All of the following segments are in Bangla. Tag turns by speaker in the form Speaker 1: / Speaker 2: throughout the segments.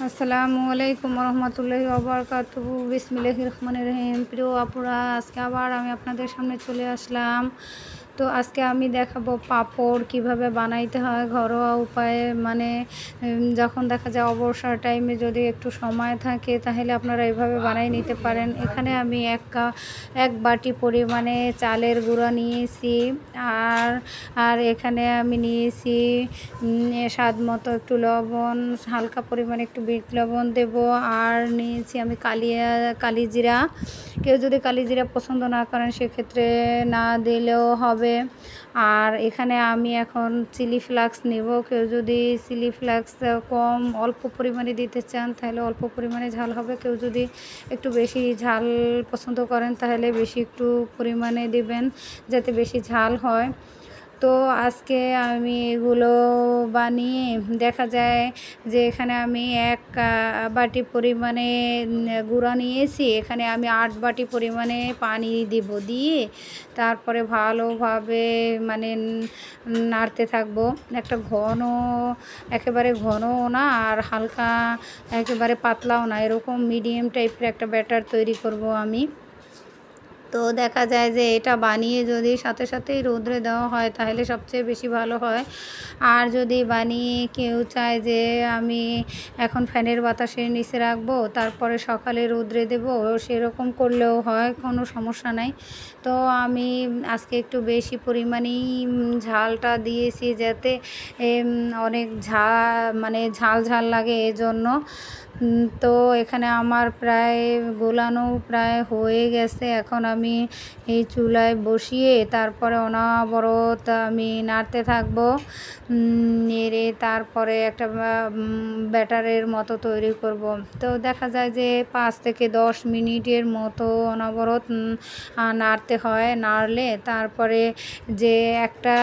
Speaker 1: আসসালামু আলাইকুম রহমতুল্লাহি ওয়াবারাকাতুহু বিসমিল্লাহির রহমানির রহিম। প্রিয় আপুরা, আজকে আবার আমি আপনাদের সামনে চলে আসলাম। তো আজকে আমি দেখাবো পাঁপড় কিভাবে বানাইতে হয় ঘরোয়া উপায়ে। মানে যখন দেখা যায় অবসর টাইমে যদি একটু সময় থাকে তাহলে আপনারা এইভাবে বানাই নিতে পারেন। এখানে আমি এক বাটি পরিমাণে চালের গুঁড়া নিয়েছি। আর আর এখানে আমি নিয়েছি স্বাদ মতো একটু লবণ, হালকা পরিমাণে একটু বিট লবণ দেব। আর নিয়েছি আমি কালিজিরা। কেউ যদি কালিজিরা পছন্দ না করেন সেক্ষেত্রে না দিলেও হবে। আর এখানে আমি এখন চিলি ফ্লেক্স নেব। কেউ যদি চিলি ফ্লেক্স অল্প পরিমাণে দিতে চান তাহলে অল্প পরিমাণে ঝাল হবে। কেউ যদি একটু বেশি ঝাল পছন্দ করেন তাহলে বেশি একটু পরিমাণে দিবেন, যাতে বেশি ঝাল হয়। তো আজকে আমি এগুলো বানিয়ে দেখা যায় যে এখানে আমি এক বাটি পরিমাণে গুঁড়া নিয়েছি। এখানে আমি 8 বাটি পরিমাণে পানি দিব, দিয়ে তারপরে ভালোভাবে মানে নাড়তে থাকবো। একটা একেবারে ঘনও না আর হালকা একেবারে পাতলাও না, এরকম মিডিয়াম টাইপের একটা ব্যাটার তৈরি করব আমি। তো দেখা যায় যে এটা বানিয়ে যদি সাথে সাথেই রৌদ্রে দেওয়া হয় তাহলে সবচেয়ে বেশি ভালো হয়। আর যদি বানিয়ে কেউ চায় যে আমি এখন ফ্যানের বাতাসের নিচে রাখবো তারপরে সকালে রৌদ্রে দেবো, সেরকম করলেও হয়, কোনো সমস্যা নাই। তো আমি আজকে একটু বেশি পরিমাণেই ঝালটা দিয়েছি, যাতে অনেক ঝাল ঝাল লাগে এজন্য। তো এখানে আমার প্রায় গোলানো প্রায় হয়ে গেছে। এখন আমি এই চুলায় বসিয়ে তারপরে অনবরত আমি নাড়তে থাকবো। নেড়ে তারপরে একটা ব্যাটারের মতো তৈরি করব। তো দেখা যায় যে 5 থেকে 10 মিনিটের মতো অনবরত নাড়তে হয়। নাড়লে তারপরে যে একটা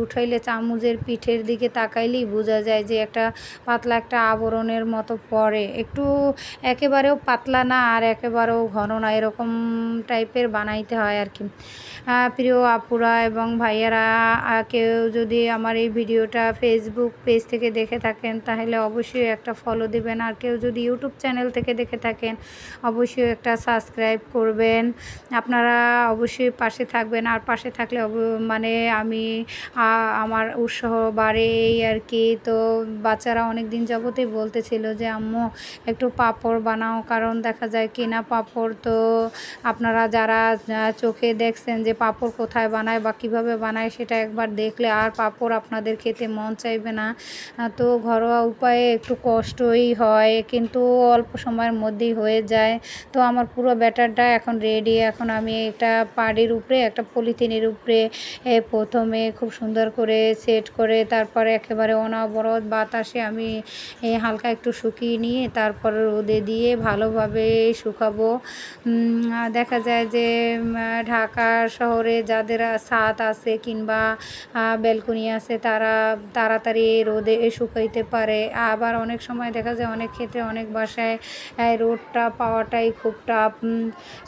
Speaker 1: উঠাইলে চামচের পিঠের দিকে তাকাইলেই বোঝা যায় যে একটা পাতলা একটা আবরণের মতো পড়ে। একটু একেবারেও পাতলা না আর একেবারেও ঘন না, এরকম টাইপের বানাইতে হয় আর কি। প্রিয় আপুরা এবং ভাইয়ারা, কেউ যদি আমার এই ভিডিওটা ফেসবুক পেজ থেকে দেখে থাকেন তাহলে অবশ্যই একটা ফলো দিবেন। আর কেউ যদি ইউটিউব চ্যানেল থেকে দেখে থাকেন অবশ্যই একটা সাবস্ক্রাইব করবেন। আপনারা অবশ্যই পাশে থাকবেন। আর পাশে থাকলে মানে আমি আমার উৎসাহ বাড়ে এই আর কি। তো বাচ্চারা অনেক দিন যাবতই বলতেছিল যে আম্মু একটু পাঁপড় বানাও, কারণ দেখা যায় কিনা পাঁপড় তো আপনারা যারা চোখে দেখছেন যে পাঁপড় কোথায় বানায় বা কীভাবে বানায় সেটা একবার দেখলে আর পাঁপড় আপনাদের খেতে মন চাইবে না। তো ঘরোয়া উপায়ে একটু কষ্টই হয় কিন্তু অল্প সময়ের মধ্যেই হয়ে যায়। তো আমার পুরো ব্যাটারটা এখন রেডি। এখন আমি একটা পাড়ির উপরে, একটা পলিথিনের উপরে প্রথমে খুব সুন্দর করে সেট করে তারপরে একেবারে অনবরত বাতাসে আমি হালকা একটু শুকিয়ে নিয়ে তারপরে রোদে দিয়ে ভালোভাবে শুকাবো। দেখা যায় যে ঢাকা শহরে যাদের ছাদ আছে কিংবা ব্যালকনি আছে তারা তাড়াতাড়ি রোদে শুকাইতে পারে। আবার অনেক সময় দেখা যায় অনেক ক্ষেত্রে অনেক বাসায় রোদটা পাওয়াটাই খুব টাফ।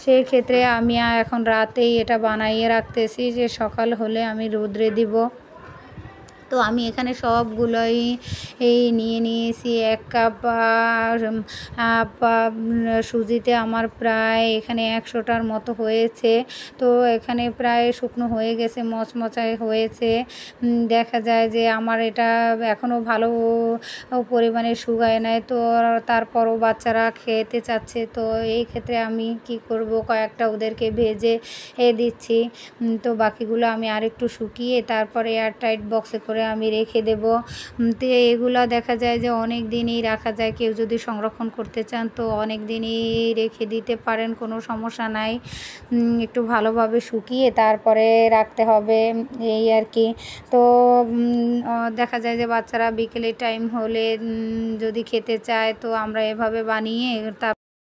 Speaker 1: সেই ক্ষেত্রে আমি এখন রাতেই এটা বানাইয়ে রাখতেছি যে সকাল হলে আমি রোদ্রে দিব। তো আমি এখানে সবগুলোই নিয়ে নিয়েছি। 1 কাপ সুজিতে আমার প্রায় এখানে 100টার মতো হয়েছে। তো এখানে প্রায় শুকনো হয়ে গেছে, মচমচায় হয়েছে। দেখা যায় যে আমার এটা এখনও ভালো পরিমাণে শুকায় নাই। তো তারপরও বাচ্চারা খেতে চাচ্ছে। তো এই ক্ষেত্রে আমি কি করব, কয়েকটা ওদেরকে ভেজে দিচ্ছি। তো বাকিগুলো আমি আরেকটু শুকিয়ে তারপরে এয়ারটাইট বক্সে করে আমি রেখে দেব। তো এগুলো দেখা যায় যে অনেক দিনই রাখা যায়। কেউ যদি সংরক্ষণ করতে চান তো অনেক দিনই রেখে দিতে পারেন, কোনো সমস্যা নাই। একটু ভালোভাবে শুকিয়ে তারপরে রাখতে হবে এই আর কি। তো দেখা যায় যে বাচ্চারা বিকেলের টাইম হলে যদি খেতে চায় তো আমরা এভাবে বানিয়ে